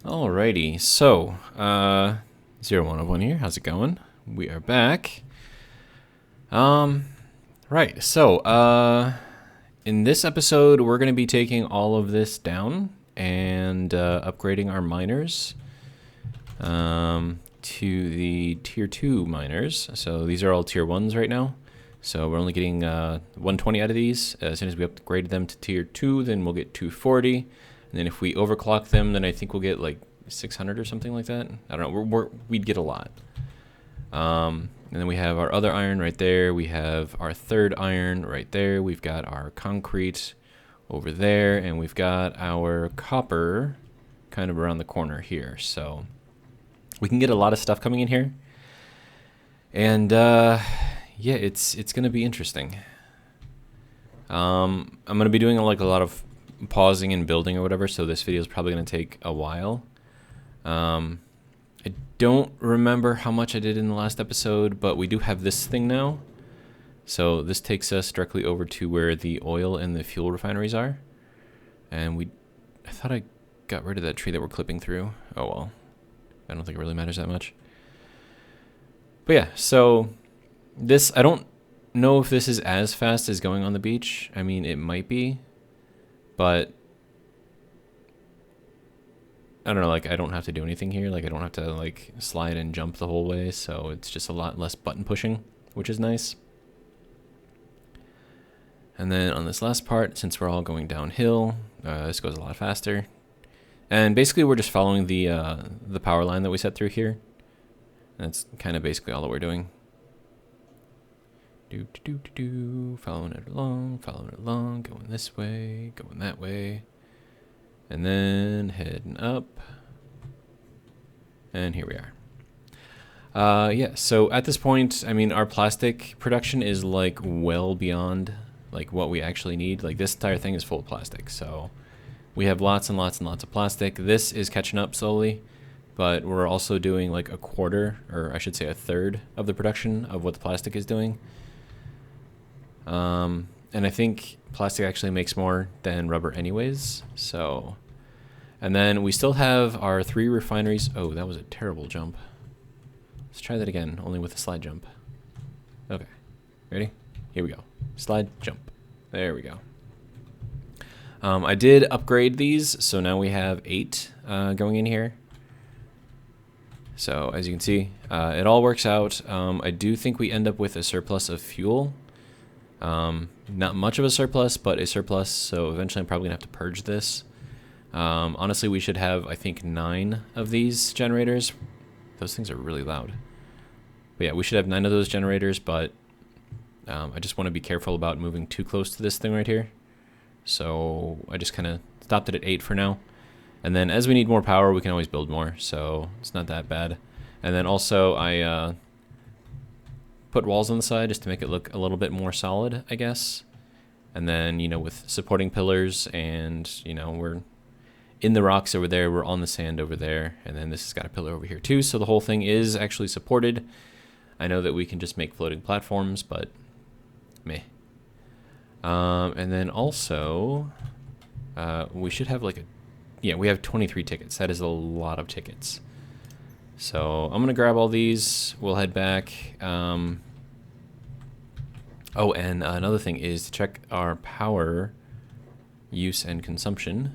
Alrighty, so 0101 here. How's it going? We are back. Right. So in this episode, we're going to be taking all of this down and upgrading our miners to the tier 2 miners. So these are all tier 1s right now. So we're only getting 120 out of these. As soon as we upgrade them to tier 2, then we'll get 240. And then if we overclock them, then I think we'll get like 600 or something like that. I don't know. We'd get a lot. And then we have our other iron right there. We have our third iron right there. We've got our concrete over there. And we've got our copper kind of around the corner here. So we can get a lot of stuff coming in here. And yeah, it's going to be interesting. I'm going to be doing like a lot of pausing and building or whatever, so this video is probably going to take a while. I don't remember how much I did in the last episode, but we do have this thing now. So this takes us directly over to where the oil and the fuel refineries are. And I thought I got rid of that tree that we're clipping through. Oh well, I don't think it really matters that much. But yeah, so this, I don't know if this is as fast as going on the beach. I mean, it might be. But I don't know, like I don't have to do anything here. Like I don't have to like slide and jump the whole way. So it's just a lot less button pushing, which is nice. And then on this last part, since we're all going downhill, this goes a lot faster. And basically we're just following the power line that we set through here. That's kind of basically all that we're doing. Following it along, going this way, going that way, and then heading up, and here we are. Yeah, so at this point, I mean, our plastic production is like well beyond like what we actually need. Like this entire thing is full of plastic, so we have lots and lots and lots of plastic. This is catching up slowly, but we're also doing like a quarter, or I should say a third of the production of what the plastic is doing. And I think plastic actually makes more than rubber anyways. So, and then we still have our 3 refineries. Oh, that was a terrible jump. Let's try that again, only with a slide jump. Okay, ready? Here we go. Slide, jump. There we go. I did upgrade these, so now we have 8 going in here. So as you can see, it all works out. I do think we end up with a surplus of fuel. Not much of a surplus, but a surplus, so eventually I'm probably gonna have to purge this. Honestly, we should have, I think, 9 of these generators. Those things are really loud. But yeah, we should have 9 of those generators, but I just want to be careful about moving too close to this thing right here. So I just kind of stopped it at 8 for now. And then as we need more power, we can always build more, so it's not that bad. And then also I put walls on the side just to make it look a little bit more solid, I guess. And then, you know, with supporting pillars, and, you know, we're in the rocks over there, we're on the sand over there, and then this has got a pillar over here too, so the whole thing is actually supported. I know that we can just make floating platforms, but meh. And then also, we should have like yeah, we have 23 tickets. That is a lot of tickets. So I'm gonna grab all these. We'll head back. Oh, and another thing is to check our power use and consumption.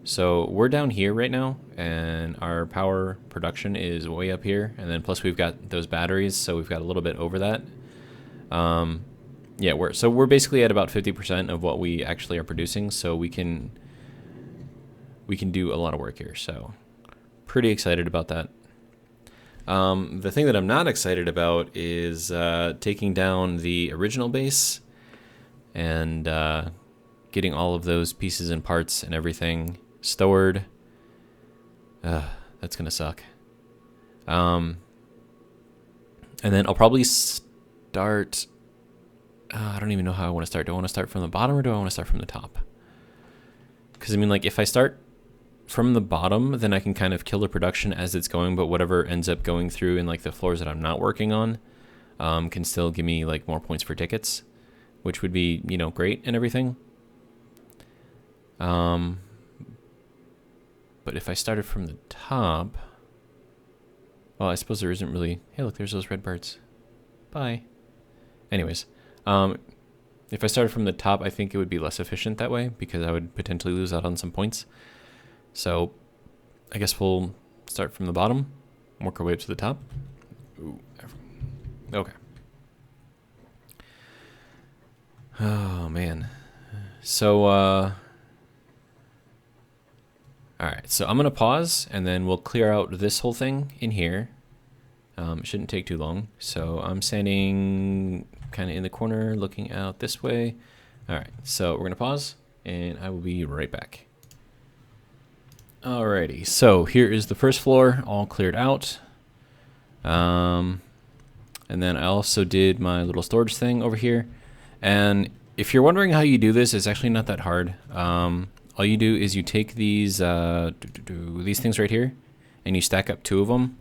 So we're down here right now, and our power production is way up here. And then plus we've got those batteries, so we've got a little bit over that. Yeah, we're basically at about 50% of what we actually are producing. So we can do a lot of work here. So pretty excited about that. The thing that I'm not excited about is taking down the original base and getting all of those pieces and parts and everything stored. That's gonna suck. And then I'll probably start. I don't even know how I want to start. Do I want to start from the bottom or do I want to start from the top? Because I mean, like, if I start from the bottom, then I can kind of kill the production as it's going, but whatever ends up going through in like the floors that I'm not working on can still give me like more points for tickets, which would be, you know, great and everything. But But if I started from the top, well, I suppose there isn't really, hey look, there's those red birds. Bye. Anyways, if I started from the top, I think it would be less efficient that way because I would potentially lose out on some points. So I guess we'll start from the bottom, work our way up to the top. Ooh, okay. Oh man. So all right, so I'm gonna pause and then we'll clear out this whole thing in here. It shouldn't take too long. So I'm standing kind of in the corner looking out this way. All right, so we're gonna pause and I will be right back. Alrighty, so here is the first floor all cleared out. And then I also did my little storage thing over here. And if you're wondering how you do this, it's actually not that hard. All you do is you take these things right here and you stack up 2 of them.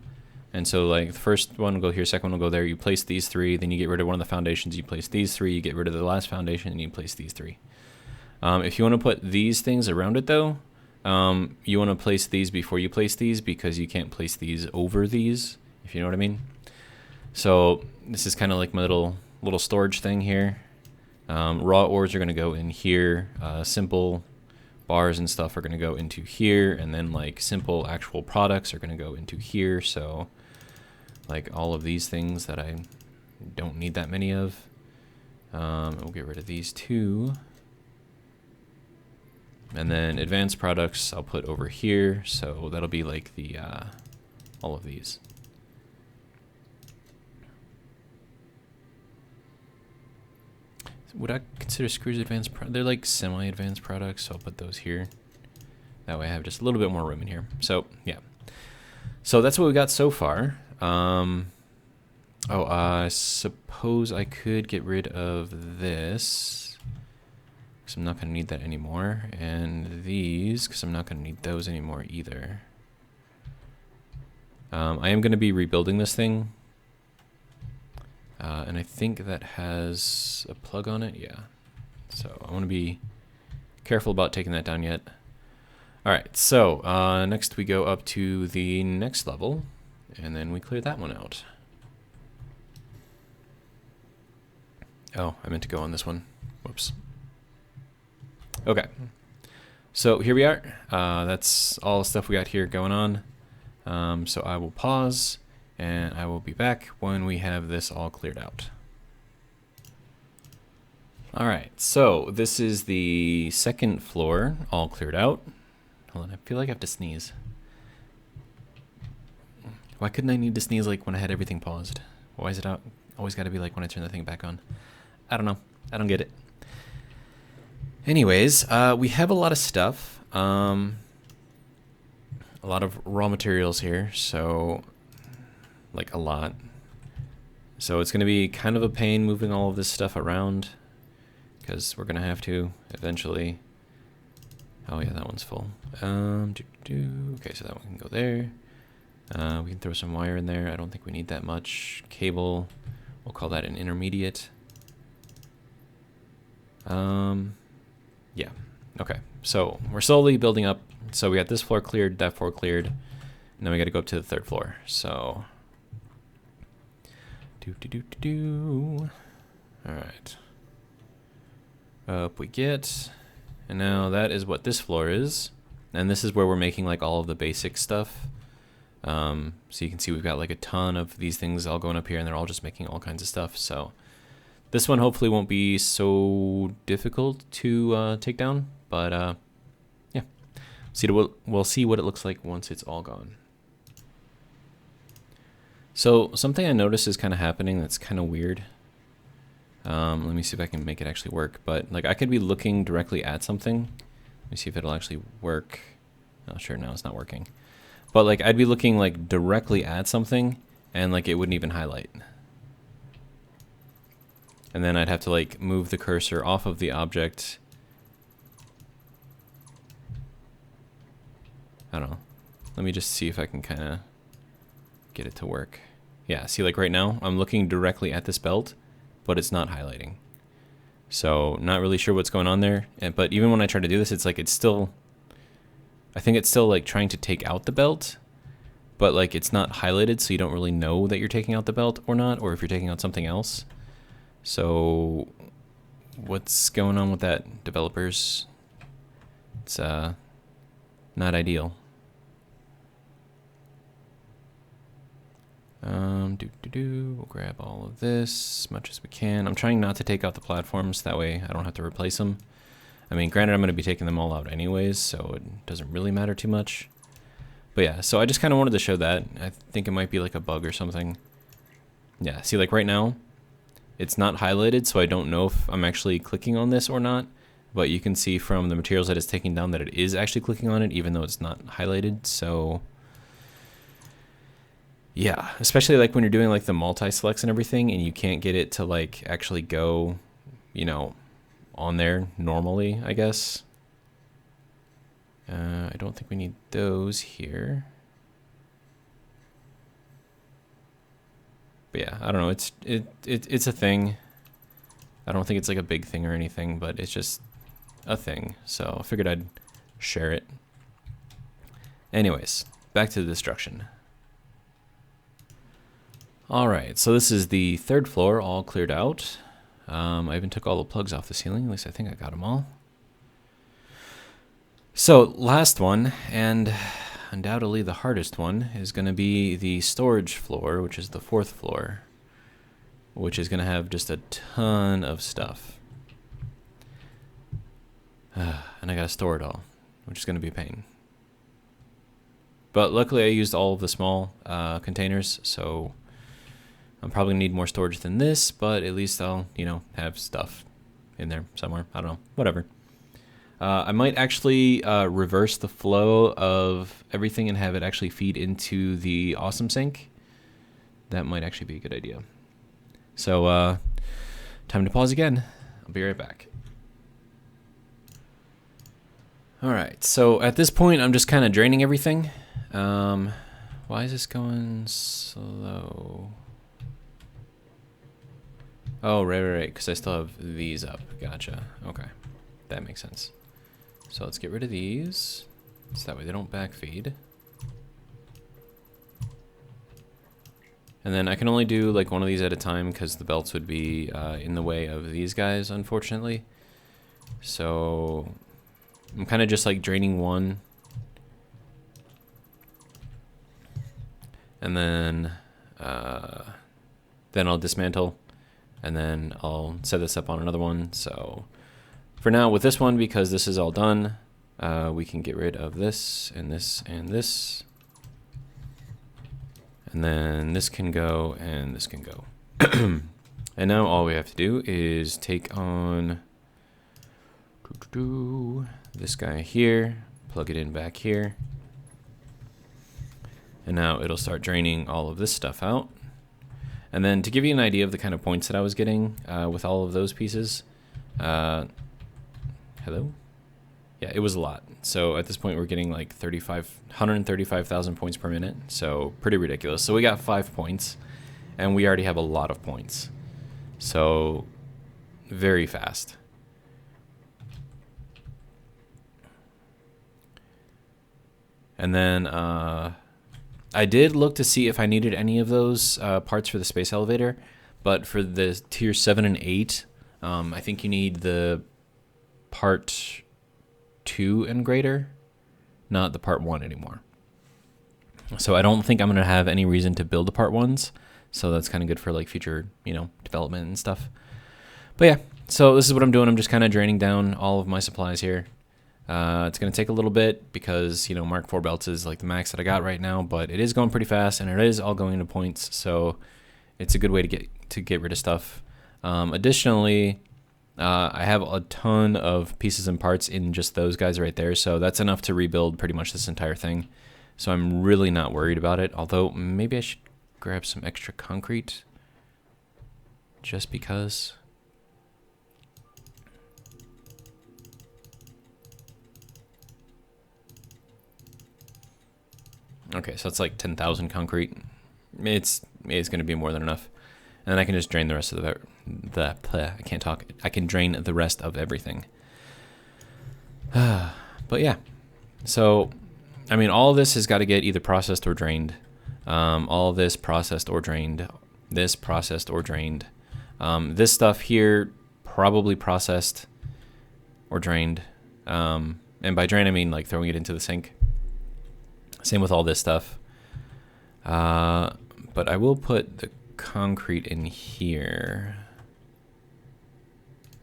And so like the first one will go here, second one will go there. You place these 3, then you get rid of one of the foundations. You place these 3, you get rid of the last foundation, and you place these 3. If you want to put these things around it though, you want to place these before you place these because you can't place these over these, if you know what I mean. So this is kind of like my little storage thing here. Raw ores are going to go in here. Simple bars and stuff are going to go into here, and then like simple actual products are going to go into here. So like all of these things that I don't need that many of. We'll get rid of these 2. And then advanced products I'll put over here, so that'll be like the all of these. Would I consider screws advanced? They're like semi-advanced products, so I'll put those here. That way I have just a little bit more room in here. So yeah, so that's what we got so far. I suppose I could get rid of this, because I'm not going to need that anymore. And these, because I'm not going to need those anymore either. I am going to be rebuilding this thing. And I think that has a plug on it. Yeah. So I want to be careful about taking that down yet. All right. So next we go up to the next level, and then we clear that one out. Oh, I meant to go on this one. Whoops. Okay, so here we are. That's all the stuff we got here going on. So I will pause, and I will be back when we have this all cleared out. All right, so this is the second floor all cleared out. Hold on, I feel like I have to sneeze. Why couldn't I need to sneeze like when I had everything paused? Why is it always got to be like when I turn the thing back on? I don't know. I don't get it. Anyways, we have a lot of stuff. A lot of raw materials here, so like a lot. So it's going to be kind of a pain moving all of this stuff around because we're going to have to eventually. Oh yeah, that one's full. Okay, so that one can go there. We can throw some wire in there. I don't think we need that much. Cable, we'll call that an intermediate. Yeah, okay. So we're slowly building up. So we got this floor cleared, that floor cleared, and then we got to go up to the 3rd floor. So, all right. Up we get, and now that is what this floor is, and this is where we're making like all of the basic stuff. So you can see we've got like a ton of these things all going up here, and they're all just making all kinds of stuff. So this one hopefully won't be so difficult to take down, but yeah, we'll see what it looks like once it's all gone. So something I noticed is kind of happening that's kind of weird. Let me see if I can make it actually work. But like I could be looking directly at something. Let me see if it'll actually work. Oh, sure, no, it's not working. But like I'd be looking like directly at something, and like it wouldn't even highlight. And then I'd have to like move the cursor off of the object. I don't know. Let me just see if I can kind of get it to work. Yeah, see, like right now I'm looking directly at this belt, but it's not highlighting. So not really sure what's going on there. But even when I try to do this, it's like it's still I think it's still like trying to take out the belt, but like it's not highlighted, so you don't really know that you're taking out the belt or not, or if you're taking out something else. So what's going on with that, developers? It's not ideal. We'll grab all of this as much as we can. I'm trying not to take out the platforms, that way I don't have to replace them. I mean, granted, I'm going to be taking them all out anyways, so it doesn't really matter too much. But yeah, so I just kind of wanted to show that. I think it might be like a bug or something. Yeah, see, like right now, it's not highlighted, so I don't know if I'm actually clicking on this or not. But you can see from the materials that it's taking down that it is actually clicking on it, even though it's not highlighted. So yeah, especially like when you're doing like the multi-selects and everything, and you can't get it to like actually go, you know, on there normally, I guess. I don't think we need those here. But yeah, I don't know. It's a thing. I don't think it's like a big thing or anything, but it's just a thing. So I figured I'd share it. Anyways, back to the destruction. All right, so this is the third floor, all cleared out. I even took all the plugs off the ceiling. At least I think I got them all. So last one, and undoubtedly the hardest one, is going to be the storage floor, which is the fourth floor, which is going to have just a ton of stuff. And I got to store it all, which is going to be a pain. But luckily I used all of the small containers, so I'm probably going to need more storage than this, but at least I'll, you know, have stuff in there somewhere. I don't know, whatever. I might actually reverse the flow of everything and have it actually feed into the awesome sink. That might actually be a good idea. So, time to pause again. I'll be right back. All right, so at this point, I'm just kind of draining everything. Why is this going slow? Oh, right, because I still have these up. Gotcha. Okay, that makes sense. So let's get rid of these, so that way they don't backfeed. And then I can only do like one of these at a time because the belts would be in the way of these guys, unfortunately. So I'm kind of just like draining one. And then I'll dismantle. And then I'll set this up on another one. So for now, with this one, because this is all done, we can get rid of this and this and this. And then this can go and this can go. And now all we have to do is take on this guy here, plug it in back here. And now it'll start draining all of this stuff out. And then to give you an idea of the kind of points that I was getting with all of those pieces, hello? Yeah, it was a lot. So at this point, we're getting like 135,000 points per minute. So pretty ridiculous. So we got 5 points, and we already have a lot of points. So very fast. And then I did look to see if I needed any of those parts for the space elevator, but for the tier 7 and 8, I think you need the part 2 and greater, not the part 1 anymore. So I don't think I'm going to have any reason to build the part 1s, so that's kind of good for like future, you know, development and stuff. But yeah, so this is what I'm doing. I'm just kind of draining down all of my supplies here. It's going to take a little bit because, you know, Mark 4 belts is like the max that I got right now, but it is going pretty fast and it is all going into points. So it's a good way to get rid of stuff. Additionally, I have a ton of pieces and parts in just those guys right there. So that's enough to rebuild pretty much this entire thing. So I'm really not worried about it. Although maybe I should grab some extra concrete just because. Okay, so it's like 10,000 concrete. It's going to be more than enough. And then I can just drain the rest of I can't talk. I can drain the rest of everything. But yeah. So I mean, all of this has got to get either processed or drained. All of this processed or drained. This processed or drained. This stuff here probably processed or drained. And by drain, I mean like throwing it into the sink. Same with all this stuff. But I will put the concrete in here.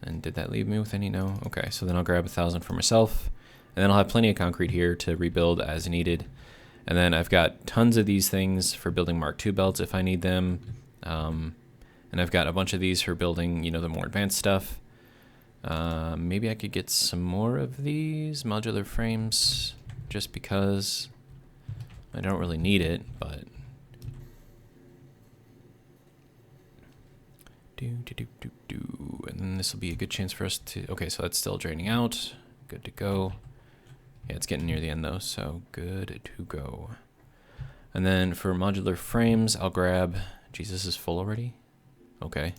And did that leave me with any? No? Okay, so then I'll grab 1,000 for myself. And then I'll have plenty of concrete here to rebuild as needed. And then I've got tons of these things for building Mark II belts if I need them. And I've got a bunch of these for building, you know, the more advanced stuff. Maybe I could get some more of these modular frames just because I don't really need it, but... And then this will be a good chance for us to... Okay, so that's still draining out. Good to go. Yeah, it's getting near the end though, so good to go. And then for modular frames, I'll grab... Jeez, this is full already? Okay.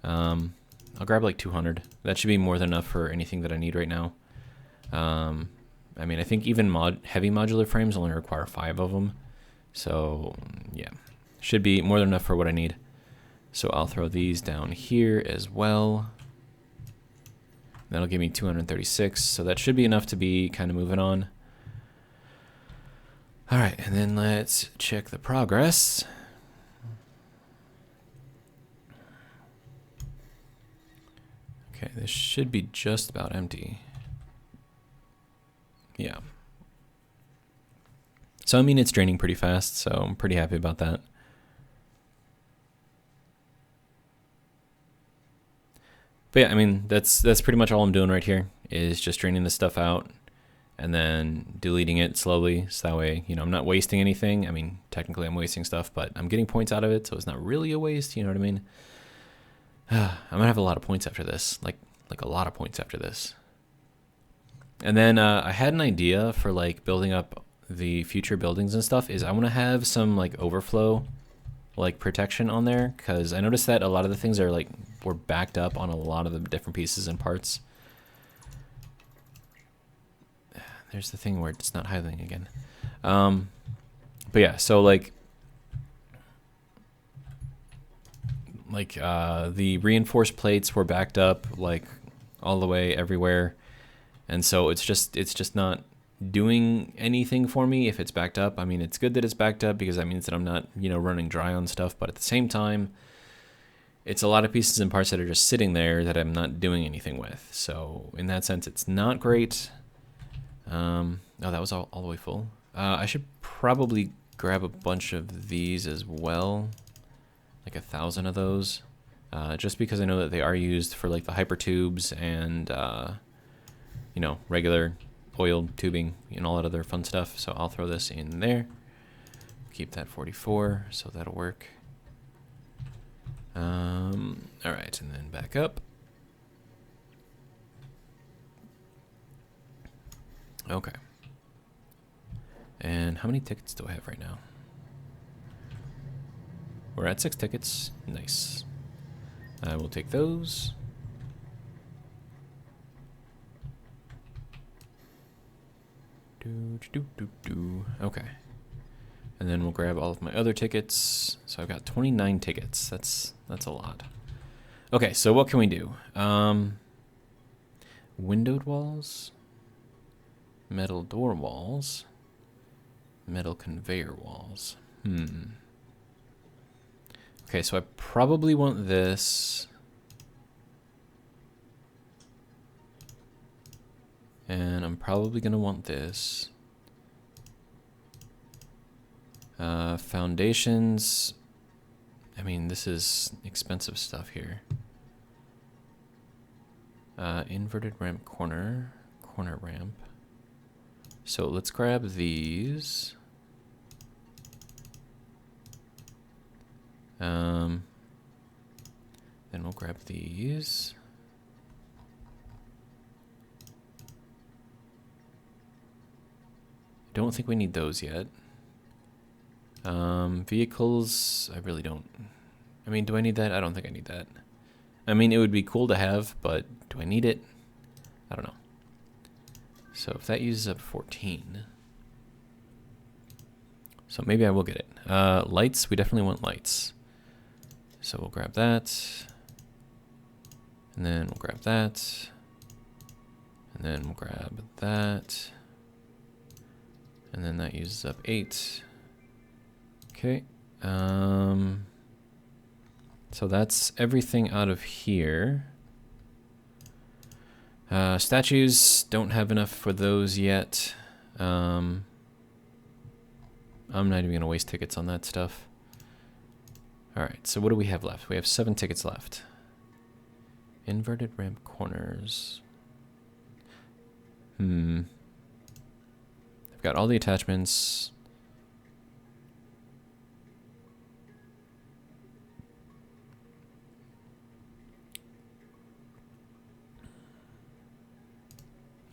I'll grab like 200. That should be more than enough for anything that I need right now. I mean, I think even heavy modular frames only require 5 of them. So, yeah. Should be more than enough for what I need. So I'll throw these down here as well. That'll give me 236, so that should be enough to be kind of moving on. All right, and then let's check the progress. Okay, this should be just about empty. Yeah. So, I mean, it's draining pretty fast, so I'm pretty happy about that. But yeah, I mean, that's pretty much all I'm doing right here, is just draining this stuff out and then deleting it slowly. So that way, you know, I'm not wasting anything. I mean, technically I'm wasting stuff, but I'm getting points out of it, so it's not really a waste, you know what I mean? I'm gonna have a lot of points after this, like a lot of points after this. And then I had an idea for like building up the future buildings and stuff, is I want to have some like overflow like protection on there, because I noticed that a lot of the things are like were backed up on a lot of the different pieces and parts. There's the thing where it's not highlighting again. But yeah, so like the reinforced plates were backed up like all the way everywhere, and so it's just not doing anything for me if it's backed up. I mean, it's good that it's backed up because that means that I'm not, you know, running dry on stuff, but at the same time, it's a lot of pieces and parts that are just sitting there that I'm not doing anything with. So in that sense, it's not great. Oh, that was all the way full. I should probably grab a bunch of these as well, like 1,000 of those, just because I know that they are used for like the hyper tubes and you know, regular oil tubing and all that other fun stuff. So I'll throw this in there. Keep that 44, so that'll work. All right, and then back up. Okay. And how many tickets do I have right now? We're at 6 tickets. Nice. I will take those. Okay. And then we'll grab all of my other tickets. So I've got 29 tickets. That's a lot. Okay, so what can we do? Windowed walls, metal door walls, metal conveyor walls. Okay, so I probably want this. And I'm probably going to want this. Foundations. I mean, this is expensive stuff here. Inverted ramp corner ramp. So let's grab these. Then we'll grab these. Don't think we need those yet. Vehicles, I really don't. I mean, do I need that? I don't think I need that. I mean, it would be cool to have, but do I need it? I don't know. So if that uses up 14, So maybe I will get it. Lights, we definitely want lights. So we'll grab that. And then we'll grab that. And then we'll grab that. And then that uses up 8. Okay. So that's everything out of here. Statues, don't have enough for those yet. I'm not even going to waste tickets on that stuff. Alright, so what do we have left? We have 7 tickets left. Inverted ramp corners. I've got all the attachments.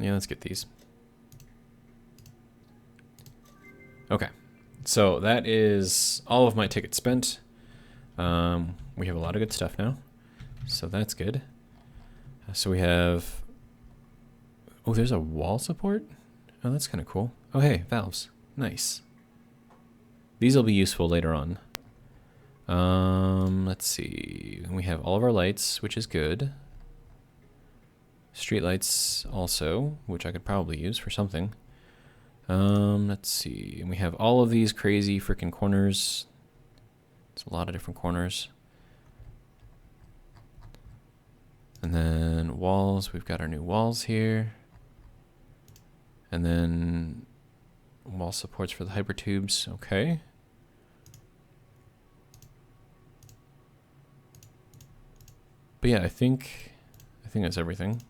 Yeah, let's get these. Okay, so that is all of my tickets spent. We have a lot of good stuff now, so that's good. So we have, oh, there's a wall support? Oh, that's kind of cool. Oh, hey, valves. Nice. These will be useful later on. Let's see. We have all of our lights, which is good. Street lights also, which I could probably use for something. Let's see. And we have all of these crazy freaking corners. It's a lot of different corners. And then walls. We've got our new walls here. And then wall supports for the hypertubes. Okay. But yeah, I think that's everything.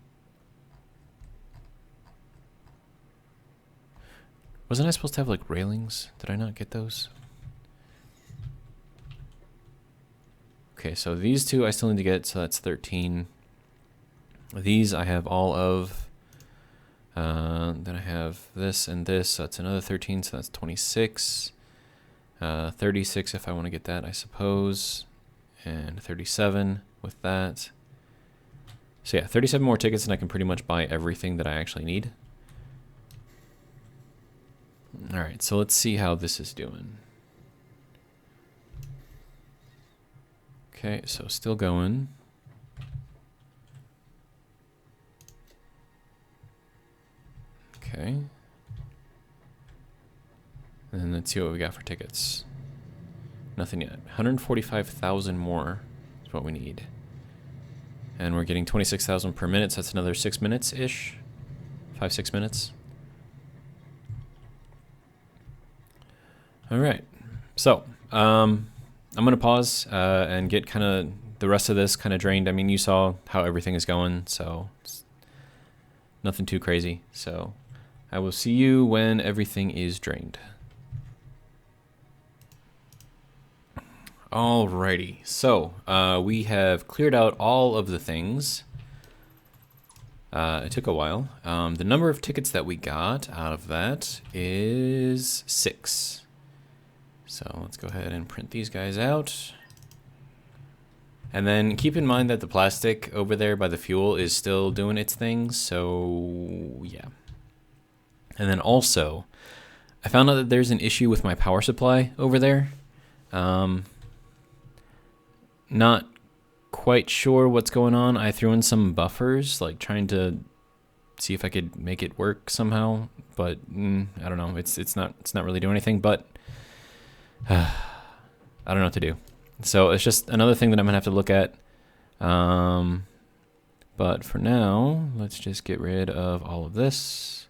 Wasn't I supposed to have like railings? Did I not get those? Okay, so these two I still need to get, so that's 13. These I have all of. Then I have this and this, so that's another 13, so that's 26. 36 if I want to get that, I suppose. And 37 with that. So yeah, 37 more tickets and I can pretty much buy everything that I actually need. Alright, so let's see how this is doing. Okay, so still going. Okay. And then let's see what we got for tickets. Nothing yet. 145,000 more is what we need. And we're getting 26,000 per minute, so that's another 6 minutes-ish. 5-6 minutes. Alright. So, I'm going to pause and get kind of the rest of this kind of drained. I mean, you saw how everything is going, so it's nothing too crazy. So, I will see you when everything is drained. Alrighty, so we have cleared out all of the things. It took a while. The number of tickets that we got out of that is 6. So let's go ahead and print these guys out. And then keep in mind that the plastic over there by the fuel is still doing its thing, so yeah. And then also, I found out that there's an issue with my power supply over there. Not quite sure what's going on. I threw in some buffers, like trying to see if I could make it work somehow, but I don't know. It's not really doing anything, but I don't know what to do. So it's just another thing that I'm gonna have to look at. But for now, let's just get rid of all of this.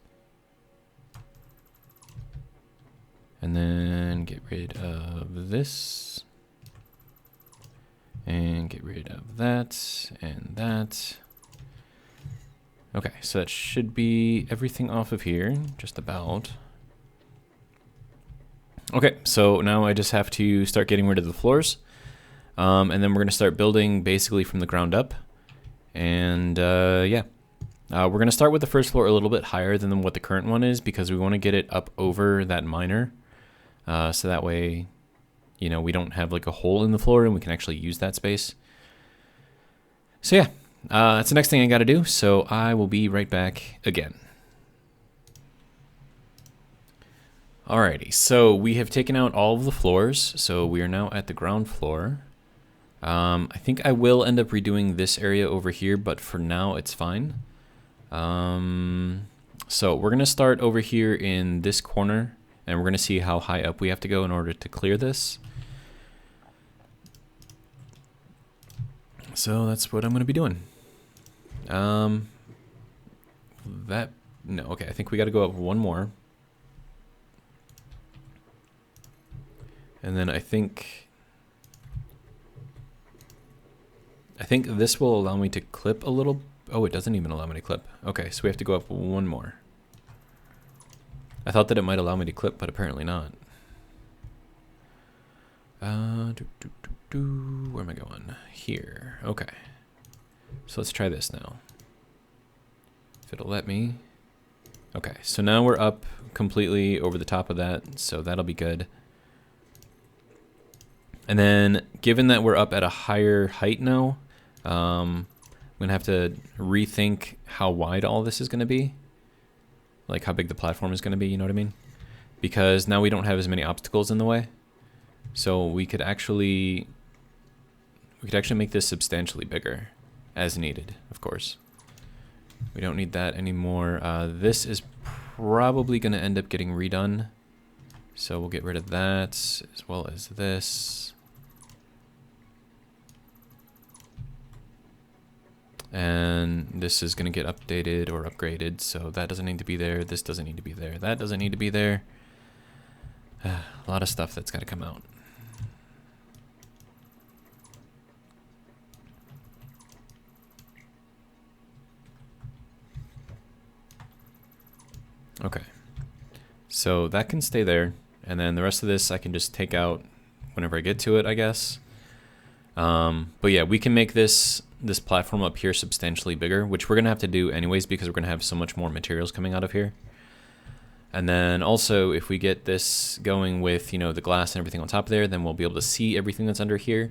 And then get rid of this. And get rid of that and that. Okay, so that should be everything off of here, just about. Okay, so now I just have to start getting rid of the floors. And then we're going to start building basically from the ground up. And yeah, we're going to start with the first floor a little bit higher than what the current one is because we want to get it up over that miner. So that way, you know, we don't have like a hole in the floor and we can actually use that space. So yeah, that's the next thing I got to do. So I will be right back again. Alrighty, so we have taken out all of the floors, so we are now at the ground floor. I think I will end up redoing this area over here, but for now it's fine. So we're gonna start over here in this corner, and we're gonna see how high up we have to go in order to clear this. So that's what I'm gonna be doing. Okay, I think we gotta go up one more. And then I think this will allow me to clip a little. Oh, it doesn't even allow me to clip. Okay, so we have to go up one more. I thought that it might allow me to clip, but apparently not. Where am I going? Here. Okay. So let's try this now. If it'll let me. Okay, so now we're up completely over the top of that, so that'll be good. And then, given that we're up at a higher height now, I'm going to have to rethink how wide all this is going to be. Like how big the platform is going to be, you know what I mean? Because now we don't have as many obstacles in the way. So we could actually make this substantially bigger, as needed, of course. We don't need that anymore. This is probably going to end up getting redone. So we'll get rid of that, as well as this. And this is going to get updated or upgraded, so that doesn't need to be there. This doesn't need to be there. That doesn't need to be there. A lot of stuff that's got to come out. Okay. So that can stay there. And then the rest of this I can just take out whenever I get to it, I guess. But yeah, we can make this platform up here substantially bigger, which we're going to have to do anyways because we're going to have so much more materials coming out of here. And then also, if we get this going with, you know, the glass and everything on top there, then we'll be able to see everything that's under here.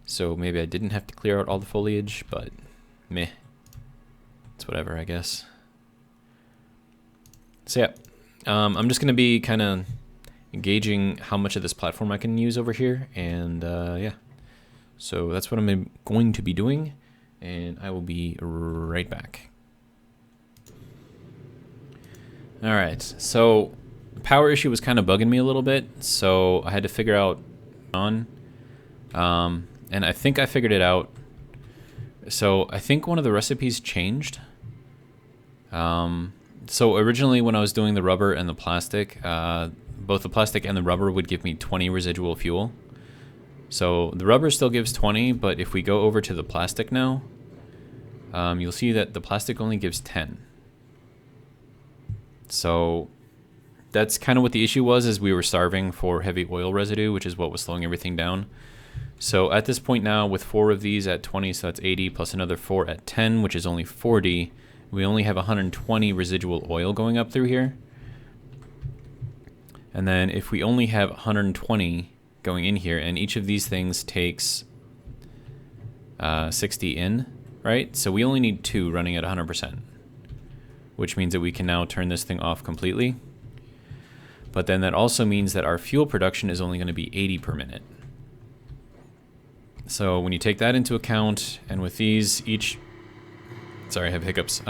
So maybe I didn't have to clear out all the foliage, but meh. It's whatever, I guess. So yeah, I'm just going to be kind of gauging how much of this platform I can use over here, and yeah. So that's what I'm going to be doing, and I will be right back. All right, so the power issue was kind of bugging me a little bit, so I had to figure out and I think I figured it out. So I think one of the recipes changed. So originally when I was doing the rubber and the plastic, both the plastic and the rubber would give me 20 residual fuel. So the rubber still gives 20, but if we go over to the plastic now, you'll see that the plastic only gives 10. So that's kind of what the issue was, is we were starving for heavy oil residue, which is what was slowing everything down. So at this point now, with 4 of these at 20, so that's 80, plus another 4 at 10, which is only 40, we only have 120 residual oil going up through here. And then if we only have 120 going in here, and each of these things takes 60 in, right? So we only need 2 running at 100%, which means that we can now turn this thing off completely. But then that also means that our fuel production is only going to be 80 per minute. So when you take that into account, and with these each, sorry, I have hiccups,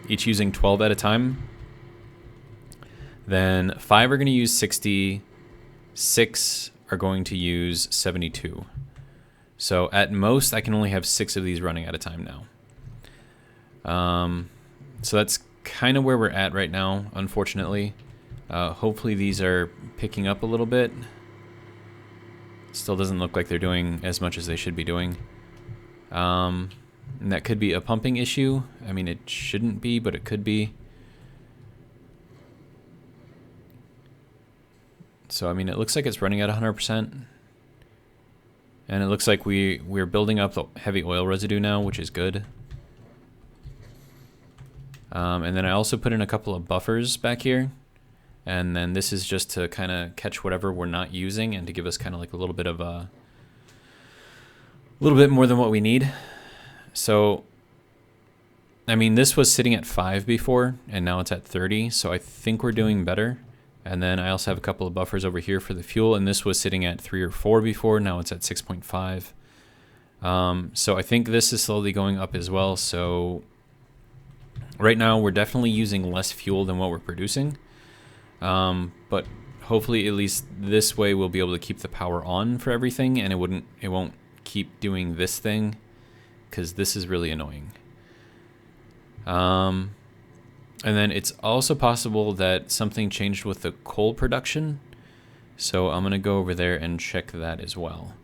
each using 12 at a time, then 5 are going to use 60, 6 are going to use 72. So at most, I can only have 6 of these running at a time now. So that's kind of where we're at right now, unfortunately. Hopefully these are picking up a little bit. Still doesn't look like they're doing as much as they should be doing. And that could be a pumping issue. I mean, it shouldn't be, but it could be. So, I mean, it looks like it's running at 100%. And it looks like we're building up the heavy oil residue now, which is good. And then I also put in a couple of buffers back here. And then this is just to kind of catch whatever we're not using and to give us kind of like a little bit of a little bit more than what we need. So, I mean, this was sitting at 5 before, and now it's at 30. So I think we're doing better. And then I also have a couple of buffers over here for the fuel, and this was sitting at 3 or 4 before. Now it's at 6.5. So I think this is slowly going up as well. So right now we're definitely using less fuel than what we're producing. But hopefully at least this way we'll be able to keep the power on for everything, and it won't keep doing this thing, because this is really annoying. And then it's also possible that something changed with the coal production. So I'm going to go over there and check that as well.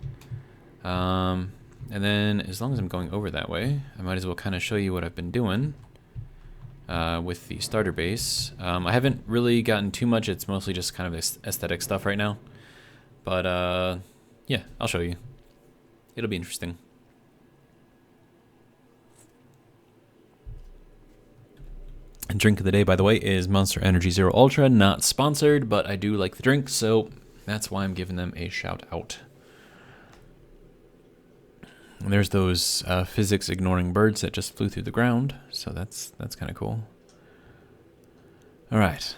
And then as long as I'm going over that way, I might as well kind of show you what I've been doing with the starter base. I haven't really gotten too much. It's mostly just kind of aesthetic stuff right now. But yeah, I'll show you. It'll be interesting. And drink of the day, by the way, is Monster Energy Zero Ultra. Not sponsored, but I do like the drink, so that's why I'm giving them a shout out. And there's those physics ignoring birds that just flew through the ground, so that's kind of cool. All right.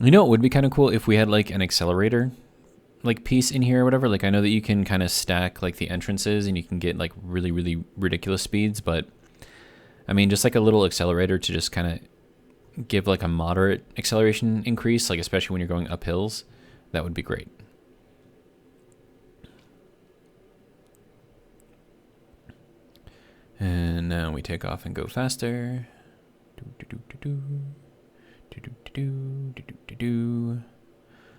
You know, it would be kind of cool if we had like an accelerator like piece in here or whatever. Like I know that you can kind of stack like the entrances and you can get like really, really ridiculous speeds, but I mean, just like a little accelerator to just kind of give like a moderate acceleration increase, like especially when you're going up hills, that would be great. And now we take off and go faster.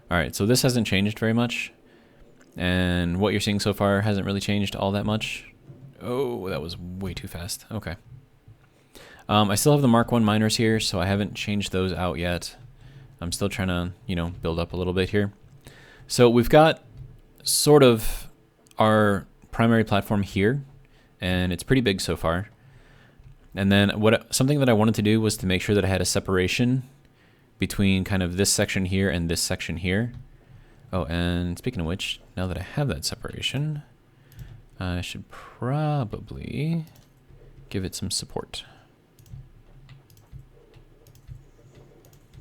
All right, so this hasn't changed very much. And what you're seeing so far hasn't really changed all that much. Oh, that was way too fast. Okay. I still have the Mark 1 miners here, so I haven't changed those out yet. I'm still trying to, you know, build up a little bit here. So we've got sort of our primary platform here, and it's pretty big so far. And then something that I wanted to do was to make sure that I had a separation between kind of this section here and this section here. Oh, and speaking of which, now that I have that separation, I should probably give it some support.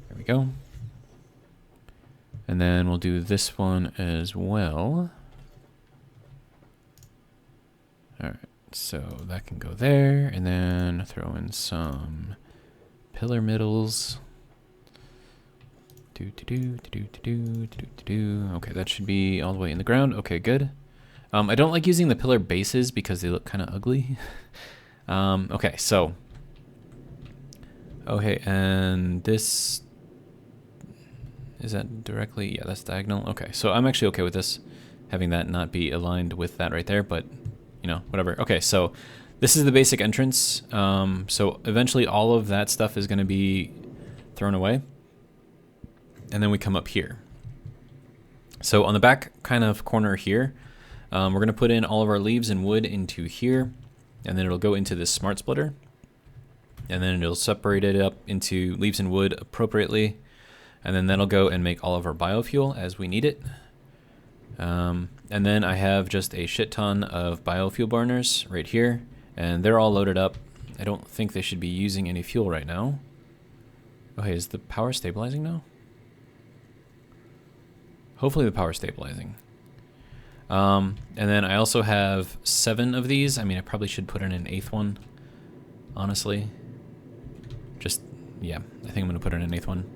There we go. And then we'll do this one as well. All right, so that can go there, and then throw in some pillar middles. Okay, that should be all the way in the ground. Okay, good. I don't like using the pillar bases because they look kind of ugly. Okay, so. Okay, and this. Is that directly? Yeah, that's diagonal. Okay, so I'm actually okay with this, having that not be aligned with that right there, but, you know, whatever. Okay, so this is the basic entrance. So eventually all of that stuff is going to be thrown away. And then we come up here. So on the back kind of corner here, we're going to put in all of our leaves and wood into here, and then it'll go into this smart splitter. And then it'll separate it up into leaves and wood appropriately. And then that'll go and make all of our biofuel as we need it. And then I have just a shit ton of biofuel burners right here, and they're all loaded up. I don't think they should be using any fuel right now. Okay, is the power stabilizing now? Hopefully the power's stabilizing. And then I also have 7 of these. I mean, I probably should put in an 8th one, honestly. Just, yeah, I think I'm going to put in an 8th one.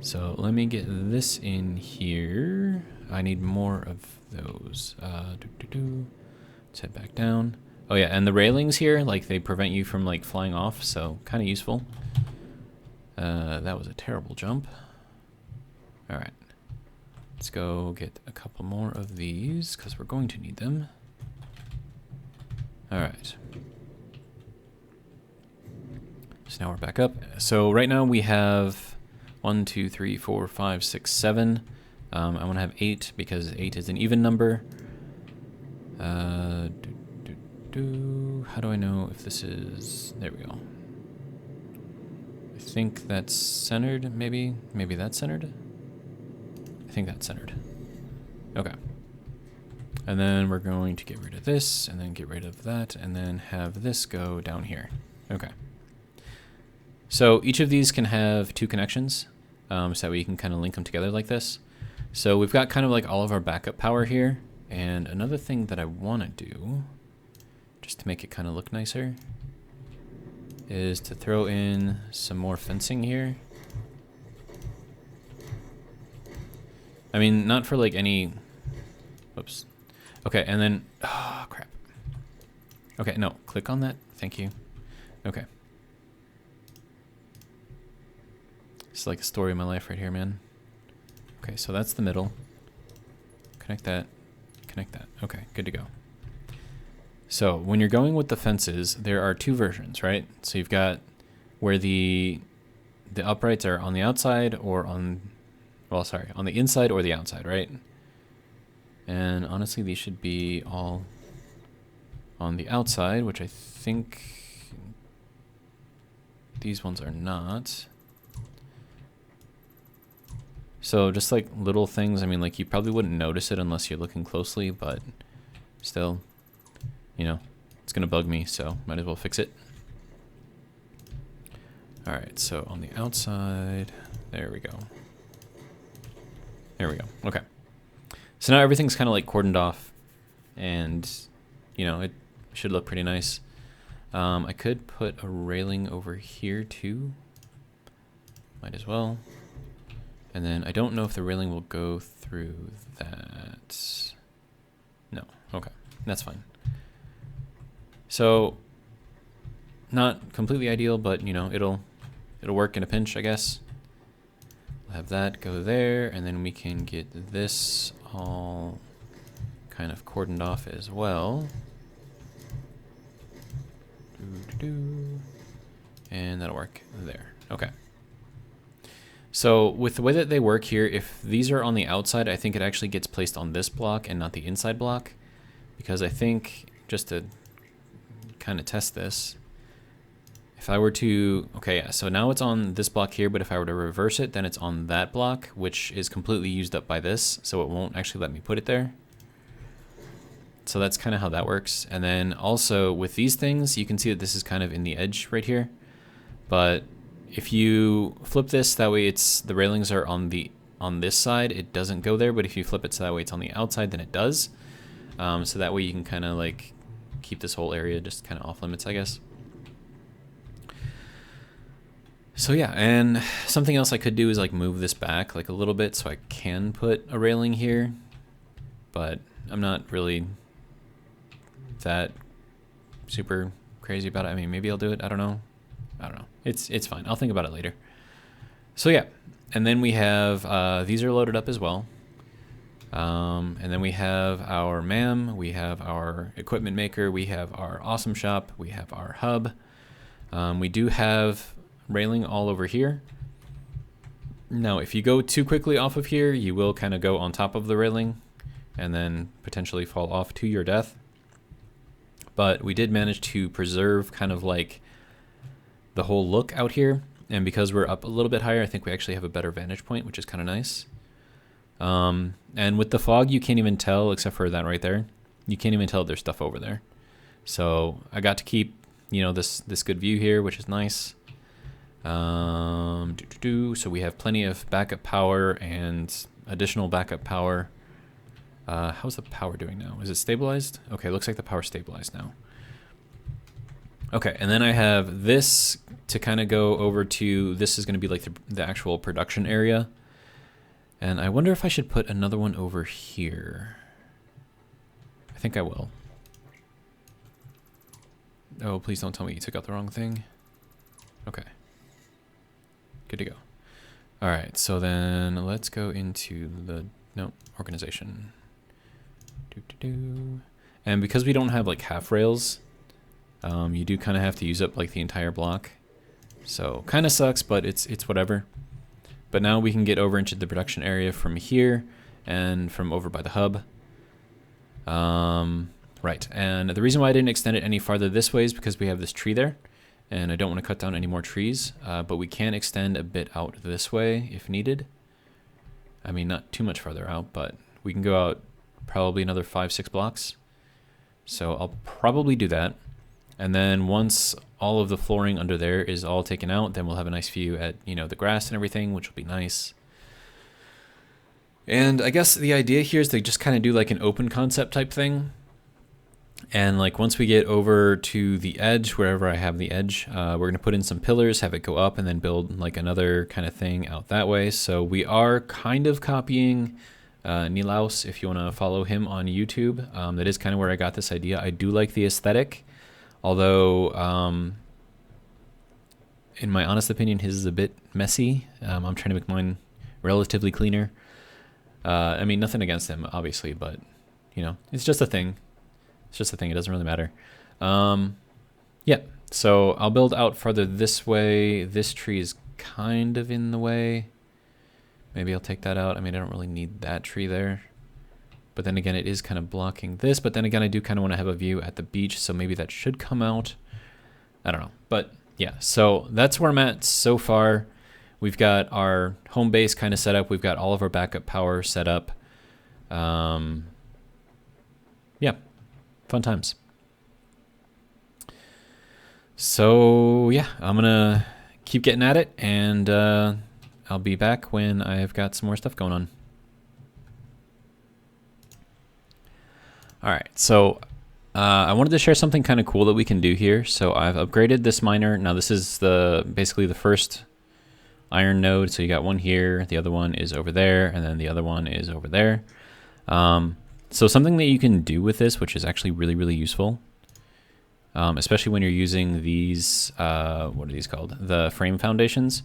So let me get this in here. I need more of those. Let's head back down. Oh yeah, and the railings here, like they prevent you from like flying off, so kind of useful. That was a terrible jump. All right, let's go get a couple more of these because we're going to need them. All right. So now we're back up. So right now we have 1, 2, 3, 4, 5, 6, 7. I want to have 8 because 8 is an even number. How do I know if this is... There we go. I think that's centered, maybe. Maybe that's centered? I think that's centered. Okay. And then we're going to get rid of this, and then get rid of that, and then have this go down here. Okay. So each of these can have 2 connections. so that way you can kind of link them together like this. So we've got kind of like all of our backup power here. And another thing that I want to do, just to make it kind of look nicer, is to throw in some more fencing here. I mean, not for like any, whoops. Okay, and then, oh crap. Okay, no, click on that, thank you. Okay. It's like a story of my life right here, man. Okay, so that's the middle. Connect that, okay, good to go. So when you're going with the fences, there are two versions, right? So you've got where the uprights are on the outside or on, well, sorry, on the inside or the outside, right? And honestly, these should be all on the outside, which I think these ones are not. So just like little things, I mean, like you probably wouldn't notice it unless you're looking closely, but still, you know, it's gonna bug me, so might as well fix it. All right, so on the outside, there we go. There we go, okay. So now everything's kind of like cordoned off and, you know, it should look pretty nice. I could put a railing over here too. Might as well. And then I don't know if the railing will go through that. No, okay, that's fine. So, not completely ideal, but you know, it'll work in a pinch, I guess. We'll have that go there, and then we can get this all kind of cordoned off as well. And that'll work there. Okay. So with the way that they work here, if these are on the outside, I think it actually gets placed on this block and not the inside block. Because I think, just to kind of test this, if I were to, okay, yeah, so now it's on this block here, but if I were to reverse it, then it's on that block, which is completely used up by this, so it won't actually let me put it there. So that's kind of how that works. And then also with these things, you can see that this is kind of in the edge right here. But if you flip this, that way it's, the railings are on this side, it doesn't go there, but if you flip it so that way it's on the outside, then it does. So that way you can kind of like keep this whole area just kind of off limits, I guess. So yeah, and something else I could do is like move this back like a little bit so I can put a railing here, but I'm not really that super crazy about it. I mean, maybe I'll do it. I don't know. It's fine. I'll think about it later. So yeah, and then we have, these are loaded up as well. And then we have our MAM, we have our equipment maker, we have our awesome shop, we have our hub. We do have railing all over here. Now, if you go too quickly off of here, you will kind of go on top of the railing and then potentially fall off to your death. But we did manage to preserve kind of like the whole look out here. And because we're up a little bit higher, I think we actually have a better vantage point, which is kind of nice. And with the fog, you can't even tell, except for that right there. You can't even tell there's stuff over there. So I got to keep, you know, this good view here, which is nice. So we have plenty of backup power and additional backup power. How's the power doing now? Is it stabilized? Okay, looks like the power's stabilized now. Okay, and then I have this to kind of go over to, this is going to be like the actual production area. And I wonder if I should put another one over here. I think I will. Oh, please don't tell me you took out the wrong thing. Okay. Good to go. All right, so then let's go into the, no, organization. And because we don't have like half rails, you do kind of have to use up like the entire block. So kind of sucks, but it's whatever. But now we can get over into the production area from here and from over by the hub. Right, and the reason why I didn't extend it any farther this way is because we have this tree there, and I don't want to cut down any more trees, but we can extend a bit out this way if needed. I mean, not too much farther out, but we can go out probably another 5-6 blocks. So I'll probably do that. And then once all of the flooring under there is all taken out, then we'll have a nice view at, you know, the grass and everything, which will be nice. And I guess the idea here is to just kind of do like an open concept type thing. And like once we get over to the edge, wherever I have the edge, we're going to put in some pillars, have it go up, and then build like another kind of thing out that way. So we are kind of copying Nilaus, if you want to follow him on YouTube. That is kind of where I got this idea. I do like the aesthetic, although in my honest opinion, his is a bit messy. I'm trying to make mine relatively cleaner. I mean, nothing against him, obviously, but, you know, it's just a thing. It's just a thing. It doesn't really matter. Yeah, so I'll build out farther this way. This tree is kind of in the way. Maybe I'll take that out. I mean, I don't really need that tree there. But then again, it is kind of blocking this. But then again, I do kind of want to have a view at the beach, so maybe that should come out. I don't know. But yeah, so that's where I'm at so far. We've got our home base kind of set up. We've got all of our backup power set up. Yeah, fun times. So yeah, I'm gonna keep getting at it, and I'll be back when I've got some more stuff going on. All right, so I wanted to share something kind of cool that we can do here. So I've upgraded this miner. Now this is basically the first iron node. So you got one here, the other one is over there, and then the other one is over there. So something that you can do with this, which is actually really, really useful, especially when you're using these, what are these called? The frame foundations,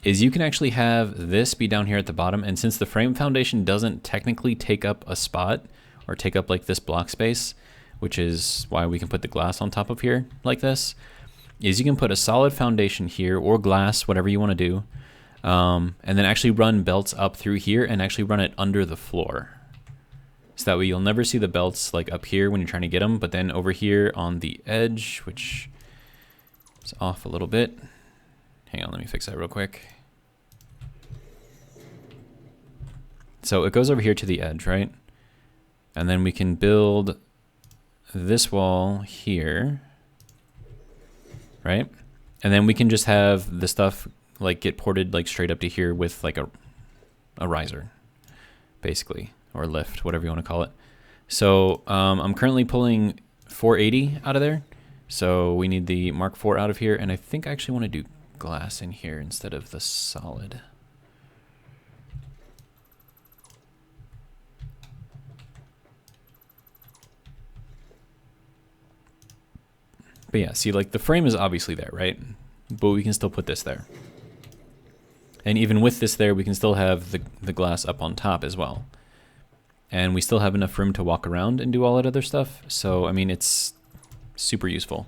is you can actually have this be down here at the bottom. And since the frame foundation doesn't technically take up a spot or take up like this block space, which is why we can put the glass on top of here like this, is you can put a solid foundation here or glass, whatever you want to do, and then actually run belts up through here and actually run it under the floor. So that way you'll never see the belts like up here when you're trying to get them, but then over here on the edge, which is off a little bit. Hang on, let me fix that real quick. So it goes over here to the edge, right? And then we can build this wall here, right? And then we can just have the stuff like get ported like straight up to here with like a riser, basically, or lift, whatever you want to call it. So I'm currently pulling 480 out of there. So we need the Mark IV out of here. And I think I actually want to do glass in here instead of the solid. But yeah, see, like the frame is obviously there, right? But we can still put this there. And even with this there, we can still have the glass up on top as well. And we still have enough room to walk around and do all that other stuff. So, I mean, it's super useful.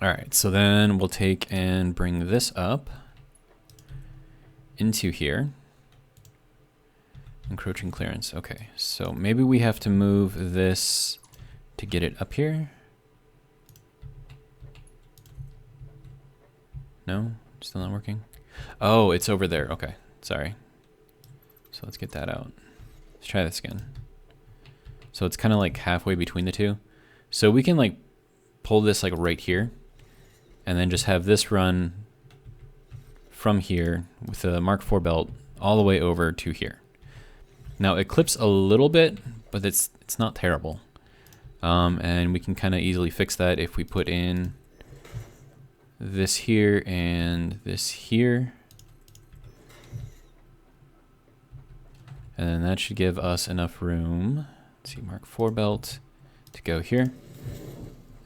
All right, so then we'll take and bring this up into here. Encroaching clearance. Okay, so maybe we have to move this to get it up here. No, still not working. Oh, it's over there. Okay, sorry. So let's get that out. Let's try this again. So it's kind of like halfway between the two. So we can like pull this like right here and then just have this run from here with the Mark IV belt all the way over to here. Now it clips a little bit, but it's not terrible. And we can kind of easily fix that if we put in this here and this here. And then that should give us enough room. Let's see, Mark IV belt to go here.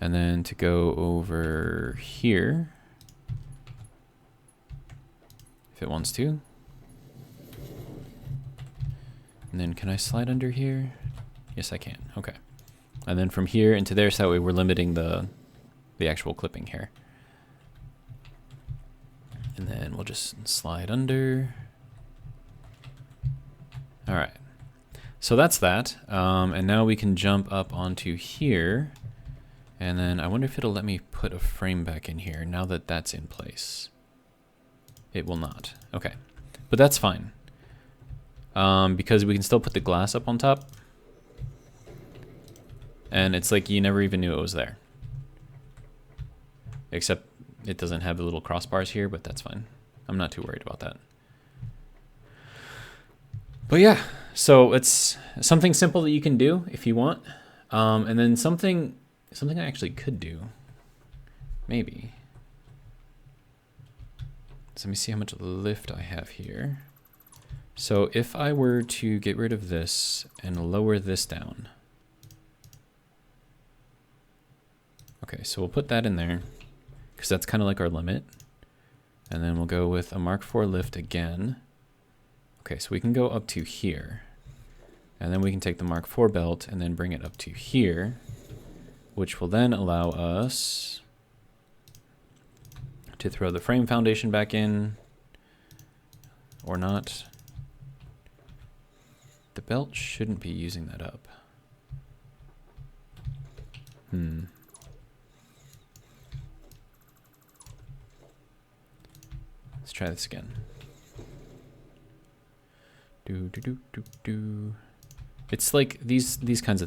And then to go over here, if it wants to. And then can I slide under here? Yes, I can. Okay. And then from here into there, so that way we're limiting the actual clipping here. And then we'll just slide under. All right. So that's that. And now we can jump up onto here And then I wonder if it'll let me put a frame back in here now that that's in place. It will not. Okay. But that's fine. Because we can still put the glass up on top. And it's like you never even knew it was there. Except it doesn't have the little crossbars here, but that's fine. I'm not too worried about that. But yeah, so it's something simple that you can do if you want. And then something I actually could do, maybe. So let me see how much lift I have here. So if I were to get rid of this and lower this down. Okay, so we'll put that in there because that's kind of like our limit. And then we'll go with a Mark IV lift again. Okay, so we can go up to here. And then we can take the Mark IV belt and then bring it up to here, which will then allow us to throw the frame foundation back in, or not. The belt shouldn't be using that up. Let's try this again. It's like these kinds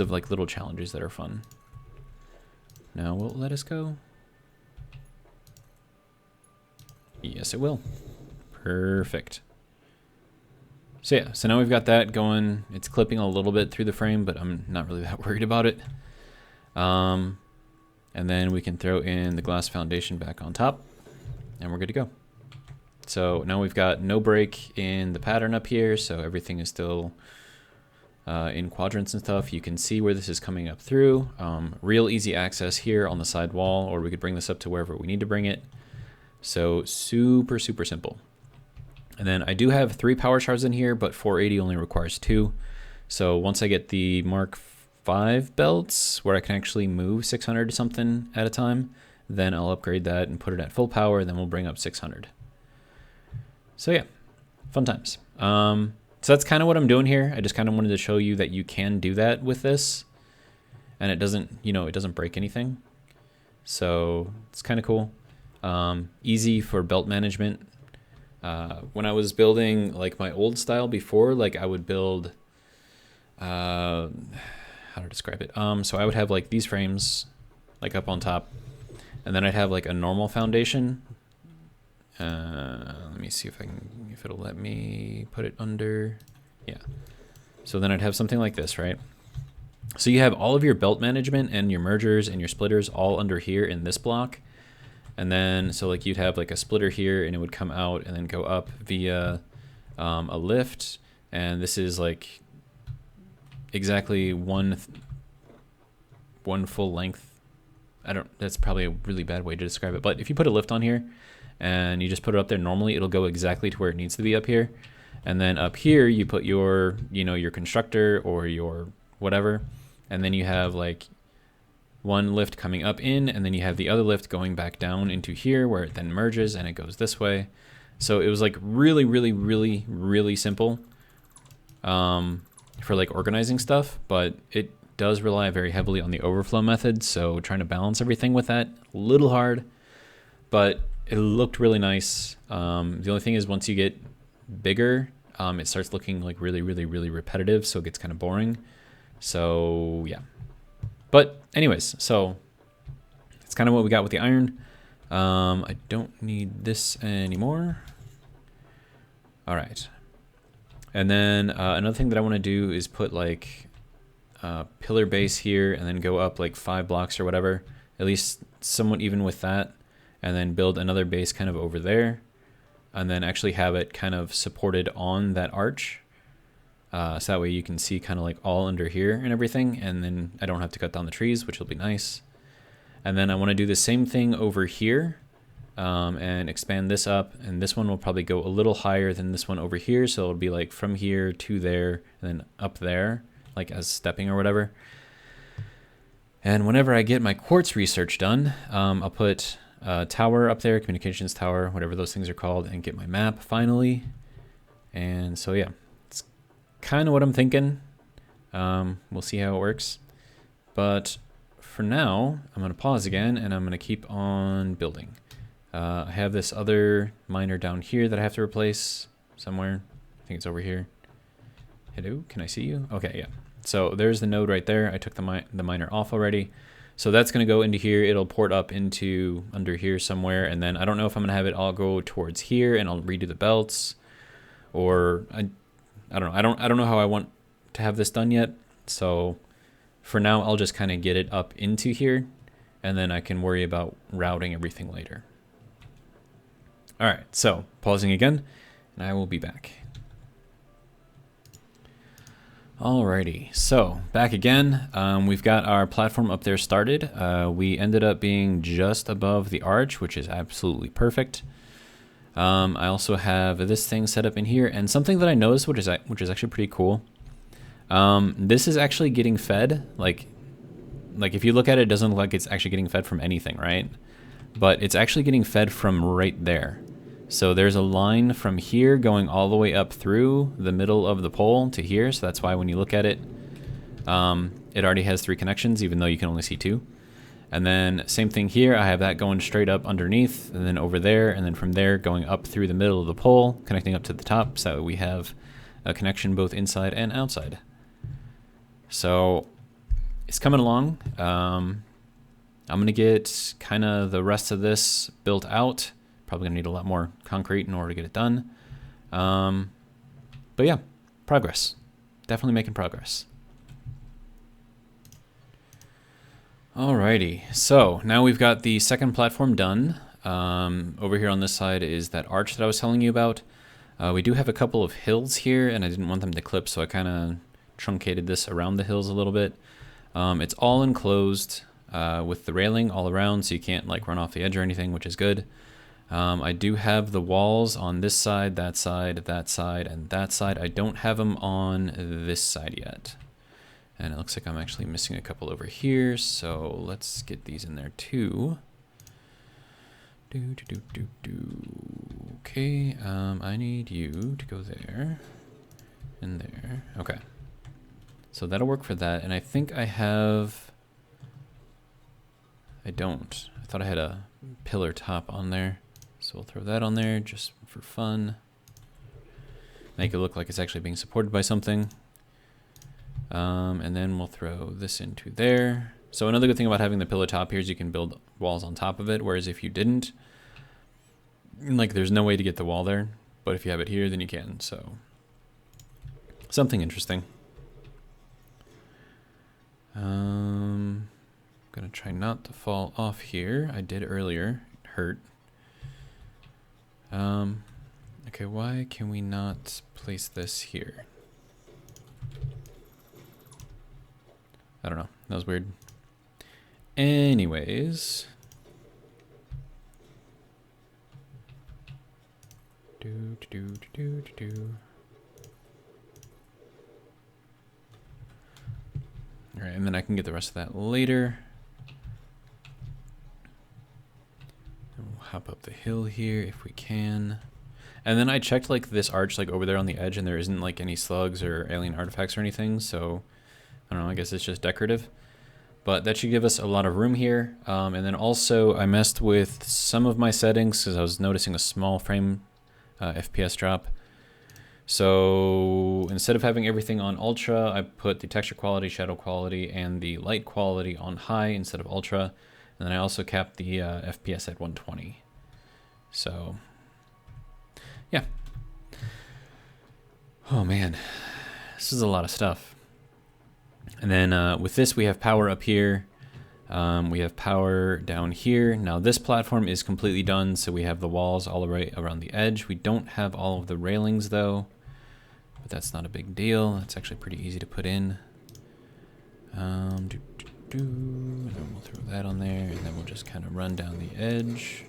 of like little challenges that are fun. Now will it let us go? Yes, it will. Perfect. So yeah, so now we've got that going. It's clipping a little bit through the frame, but I'm not really that worried about it. And then we can throw in the glass foundation back on top, and we're good to go. So now we've got no break in the pattern up here, so everything is still in quadrants and stuff. You can see where this is coming up through. Real easy access here on the side wall, or we could bring this up to wherever we need to bring it. So super, super simple. And then I do have 3 power shards in here, but 480 only requires 2. So once I get the Mark V belts, where I can actually move 600 something at a time, then I'll upgrade that and put it at full power, then we'll bring up 600. So yeah, fun times. So that's kind of what I'm doing here. I just kind of wanted to show you that you can do that with this, and it doesn't, it doesn't break anything. So it's kind of cool. Easy for belt management. When I was building like my old style before, like I would build, how to describe it? So I would have like these frames like up on top, and then I'd have like a normal foundation. Let me see if it'll let me put it under. Yeah. So then I'd have something like this, right? So you have all of your belt management and your mergers and your splitters all under here in this block. And then, so like you'd have like a splitter here and it would come out and then go up via a lift. And this is like exactly one full length. That's probably a really bad way to describe it. But if you put a lift on here and you just put it up there normally, it'll go exactly to where it needs to be up here. And then up here, you put your, your constructor or your whatever. And then you have like one lift coming up in, and then you have the other lift going back down into here where it then merges and it goes this way. So it was like really, really, really, really simple for like organizing stuff, but it does rely very heavily on the overflow method. So trying to balance everything with that, a little hard, but it looked really nice. The only thing is once you get bigger, it starts looking like really, really, really repetitive. So it gets kind of boring. So yeah. But anyways, so it's kind of what we got with the iron. I don't need this anymore. All right. And then another thing that I want to do is put like a pillar base here and then go up like 5 blocks or whatever, at least somewhat even with that. And then build another base kind of over there. And then actually have it kind of supported on that arch. So that way you can see kind of like all under here and everything, and then I don't have to cut down the trees, which will be nice. And then I want to do the same thing over here and expand this up, and this one will probably go a little higher than this one over here, so it'll be like from here to there and then up there, like as stepping or whatever. And whenever I get my quartz research done, I'll put a tower up there, communications tower, whatever those things are called, and get my map finally. And so yeah, kind of what I'm thinking. We'll see how it works. But for now, I'm going to pause again, and I'm going to keep on building. I have this other miner down here that I have to replace somewhere. I think it's over here. Hello, can I see you? Okay, yeah. So there's the node right there. I took the miner off already. So that's going to go into here. It'll port up into under here somewhere. And then I don't know if I'm going to have it all go towards here and I'll redo the belts. Or I don't know. I don't know how I want to have this done yet. So for now, I'll just kind of get it up into here. And then I can worry about routing everything later. All right, so pausing again, and I will be back. Alrighty, so back again. We've got our platform up there started. We ended up being just above the arch, which is absolutely perfect. I also have this thing set up in here, and something that I noticed, which is actually pretty cool. This is actually getting fed. Like if you look at it, it doesn't look like it's actually getting fed from anything, right? But it's actually getting fed from right there. So there's a line from here going all the way up through the middle of the pole to here. So that's why when you look at it, it already has 3 connections, even though you can only see 2. And then same thing here. I have that going straight up underneath and then over there. And then from there going up through the middle of the pole, connecting up to the top. So we have a connection both inside and outside. So it's coming along. I'm going to get kind of the rest of this built out. Probably gonna need a lot more concrete in order to get it done. But yeah, progress. Definitely making progress. Alrighty, so now we've got the second platform done. Over here on this side is that arch that I was telling you about. We do have a couple of hills here, and I didn't want them to clip, so I kind of truncated this around the hills a little bit. It's all enclosed with the railing all around, so you can't like run off the edge or anything, which is good. I do have the walls on this side, that side, that side, and that side. I don't have them on this side yet. And it looks like I'm actually missing a couple over here, so let's get these in there too. Okay, I need you to go there and there. Okay. So that'll work for that, and I think I have... I don't. I thought I had a pillar top on there. So we'll throw that on there just for fun. Make it look like it's actually being supported by something. And then we'll throw this into there. So another good thing about having the pillar top here is you can build walls on top of it, whereas if you didn't, like there's no way to get the wall there. But if you have it here, then you can. So something interesting. I'm gonna try not to fall off here. I did earlier. It hurt. Okay, why can we not place this here? I don't know. That was weird. Anyways. Alright, and then I can get the rest of that later. And we'll hop up the hill here if we can. And then I checked like this arch like over there on the edge, and there isn't like any slugs or alien artifacts or anything, so I don't know, I guess it's just decorative. But that should give us a lot of room here. And then also I messed with some of my settings because I was noticing a small frame FPS drop. So instead of having everything on ultra, I put the texture quality, shadow quality, and the light quality on high instead of ultra. And then I also capped the FPS at 120. So yeah. Oh man, this is a lot of stuff. And then with this, we have power up here. We have power down here. Now this platform is completely done, so we have the walls all the way around the edge. We don't have all of the railings though, but that's not a big deal. It's actually pretty easy to put in. And then we'll throw that on there, and then we'll just kind of run down the edge.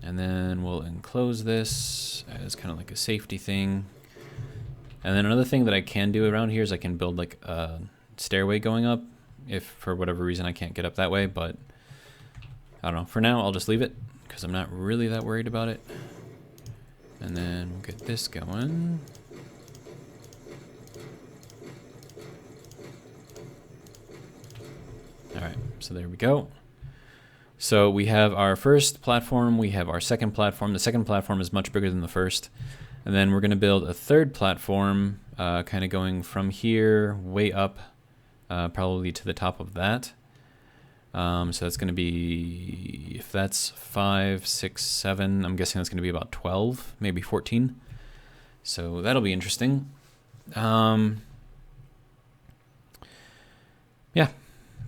And then we'll enclose this as kind of like a safety thing. And then another thing that I can do around here is I can build like a stairway going up if for whatever reason I can't get up that way, but I don't know. For now, I'll just leave it because I'm not really that worried about it. And then we'll get this going. So there we go. So we have our first platform, we have our second platform. The second platform is much bigger than the first. And then we're going to build a third platform, kind of going from here way up, probably to the top of that. So that's going to be, if that's 5, 6, 7, I'm guessing that's going to be about 12, maybe 14. So that'll be interesting. Yeah.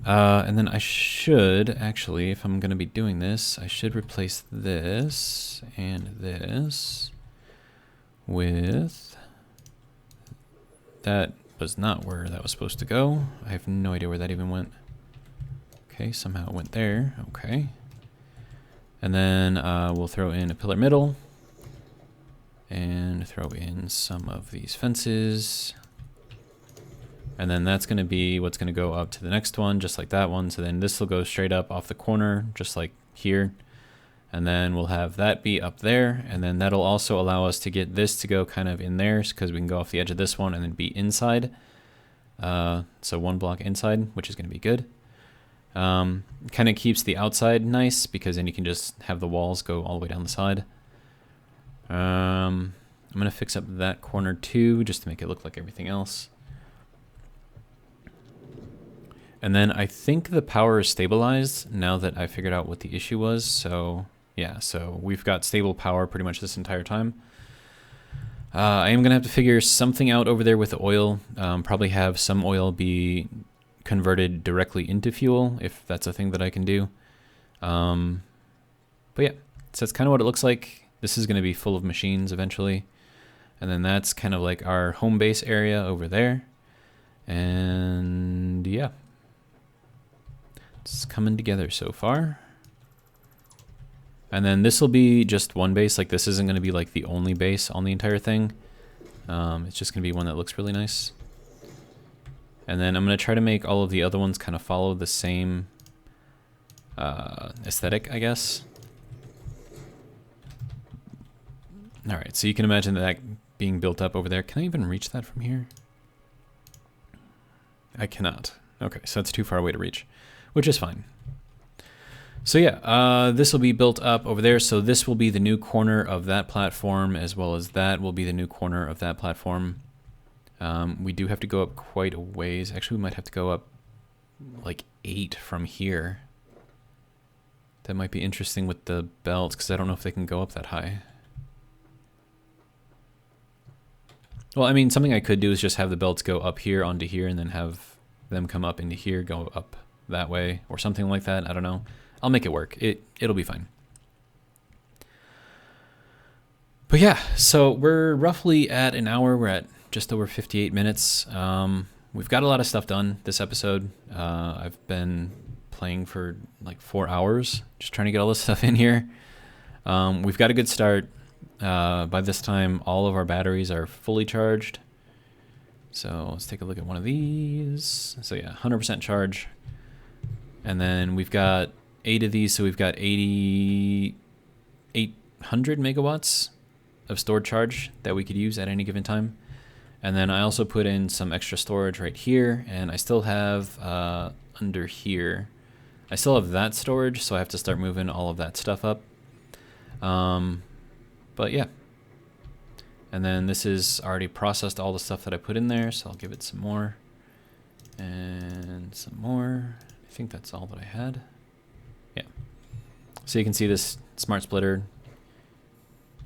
And then I should, actually, if I'm going to be doing this, I should replace this and this with... That was not where that was supposed to go. I have no idea where that even went. Okay, somehow it went there. Okay. And then we'll throw in a pillar middle and throw in some of these fences. And then that's going to be what's going to go up to the next one, just like that one. So then this will go straight up off the corner, just like here. And then we'll have that be up there. And then that'll also allow us to get this to go kind of in there, because we can go off the edge of this one and then be inside. So one block inside, which is going to be good. Kind of keeps the outside nice, because then you can just have the walls go all the way down the side. I'm going to fix up that corner too, just to make it look like everything else. And then I think the power is stabilized now that I figured out what the issue was. So yeah, so we've got stable power pretty much this entire time. I am going to have to figure something out over there with the oil. Probably have some oil be converted directly into fuel, if that's a thing that I can do. But yeah, so that's kind of what it looks like. This is going to be full of machines eventually. And then that's kind of like our home base area over there. And yeah, it's coming together so far. And then this will be just one base. Like, this isn't going to be like the only base on the entire thing. It's just going to be one that looks really nice. And then I'm going to try to make all of the other ones kind of follow the same aesthetic, I guess. All right, so you can imagine that being built up over there. Can I even reach that from here? I cannot. Okay, so that's too far away to reach, which is fine. So yeah, this will be built up over there. So this will be the new corner of that platform, as well as that will be the new corner of that platform. We do have to go up quite a ways. Actually, we might have to go up like 8 from here. That might be interesting with the belts, because I don't know if they can go up that high. Well, I mean, something I could do is just have the belts go up here onto here, and then have them come up into here, go up that way, or something like that. I don't know. I'll make it work. It'll be fine. But yeah, so we're roughly at an hour. We're at just over 58 minutes. We've got a lot of stuff done this episode. I've been playing for like 4 hours, just trying to get all this stuff in here. We've got a good start. By this time, all of our batteries are fully charged. So let's take a look at one of these. So yeah, 100% charge. And then we've got 8 of these, so we've got 800 megawatts of stored charge that we could use at any given time. And then I also put in some extra storage right here, and I still have under here, I still have that storage, so I have to start moving all of that stuff up. But yeah. And then this is already processed all the stuff that I put in there, so I'll give it some more. And some more. I think that's all that I had. Yeah. So you can see this smart splitter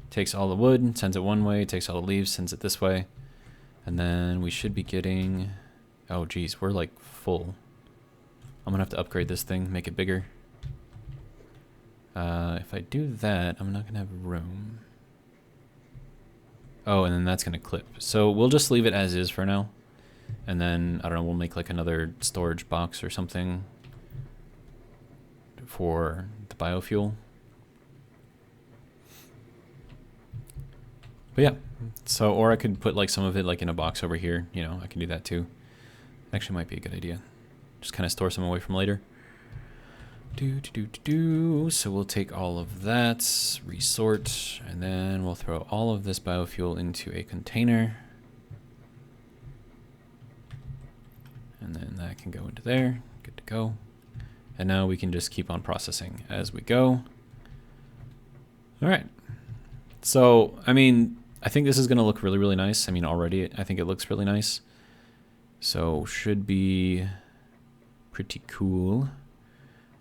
takes all the wood, sends it one way, takes all the leaves, sends it this way. And then we should be getting, oh geez, we're like full. I'm gonna have to upgrade this thing, make it bigger. If I do that, I'm not gonna have room. Oh, and then that's gonna clip. So we'll just leave it as is for now. And then, I don't know, we'll make like another storage box or something for the biofuel. But yeah, so, or I could put like some of it like in a box over here, you know, I can do that too. Actually might be a good idea. Just kind of store some away from later. So we'll take all of that, resort, and then we'll throw all of this biofuel into a container. And then that can go into there, good to go. And now we can just keep on processing as we go. All right. So, I mean, I think this is going to look really, really nice. I mean, already I think it looks really nice. So should be pretty cool.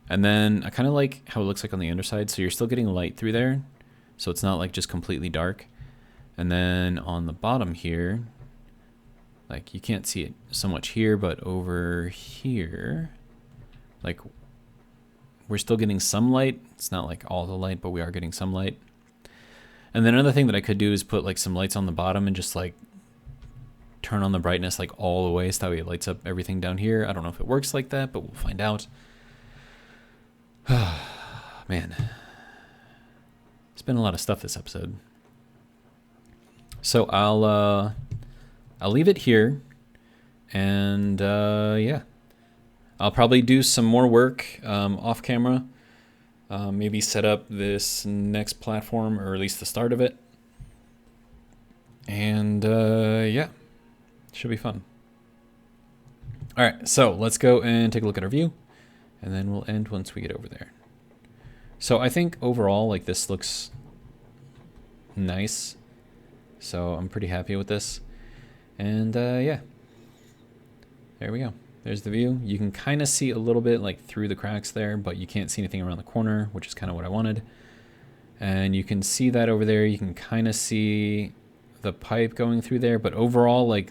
And then I kind of like how it looks like on the underside. So you're still getting light through there. So it's not like just completely dark. And then on the bottom here, like you can't see it so much here, but over here, like we're still getting some light. It's not like all the light, but we are getting some light. And then another thing that I could do is put like some lights on the bottom and just like turn on the brightness like all the way so that way it lights up everything down here. I don't know if it works like that, but we'll find out. Man, it's been a lot of stuff this episode. So I'll leave it here, and yeah, I'll probably do some more work off camera. Maybe set up this next platform, or at least the start of it. And yeah, should be fun. All right, so let's go and take a look at our view, and then we'll end once we get over there. So I think overall, like, this looks nice. So I'm pretty happy with this. And yeah, there we go. There's the view. You can kind of see a little bit like through the cracks there, but you can't see anything around the corner, which is kind of what I wanted. And you can see that over there. You can kind of see the pipe going through there, but overall, like,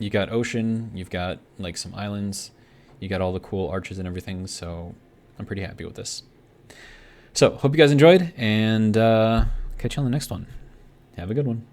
you got ocean, you've got like some islands, you got all the cool arches and everything. So I'm pretty happy with this. So hope you guys enjoyed, and catch you on the next one. Have a good one.